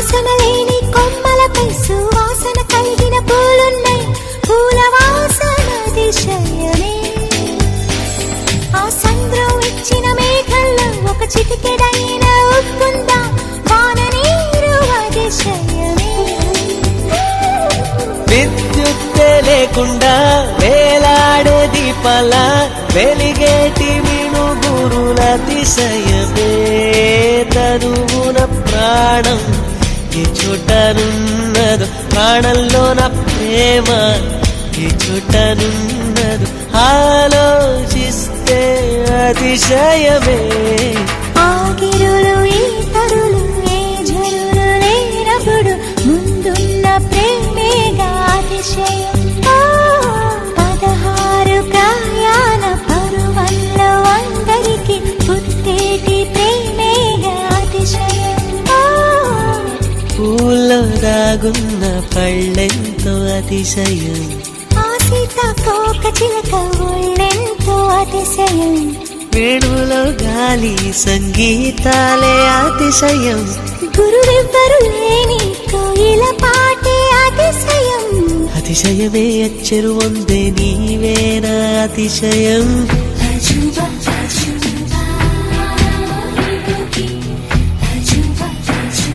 వాసన లేని కొమ్మలపై సువాసన కలిగిన పూలున్నాయి. పూల వాసన అతిశయమే. ఆ సంద్రం ఇచ్చిన మేఘంలో ఒక చిటికెడైన ఉప్పుందా? వాన నీరు అతిశయమే. విద్యుత్తే లేకుండా వేలాడే దీపాల వెలిగేటి మినుగురుల అతిశయమే. తనువున ప్రాణం ఈ చోటనున్నదు, ప్రాణంలోన ప్రేమ ఈ చోటనున్నదు. ఆలోచిస్తే అతిశయమే. ఆగిరులు ఈ తరులు ఏ జరులు లేనప్పుడు ముందున్న ప్రేమేగా అతిశయం. 16 ప్రాయాల పరువల్లో అందరికి పుట్టేటి ప్రేమేగా అతిశయం. పూల్లో దాగున్న పళ్ళెంతో అతిశయం. ఆ సీతాకోక చిలక ఒళ్ళెంతో అతిశయం. వేణువులో గాలి సంగీతాలే అతిశయం. గురువెవ్వరు లేని కోయిల పాటే అతిశయం. అతిశయమే అచ్చెరు వందే నీవేనా అతిశయం.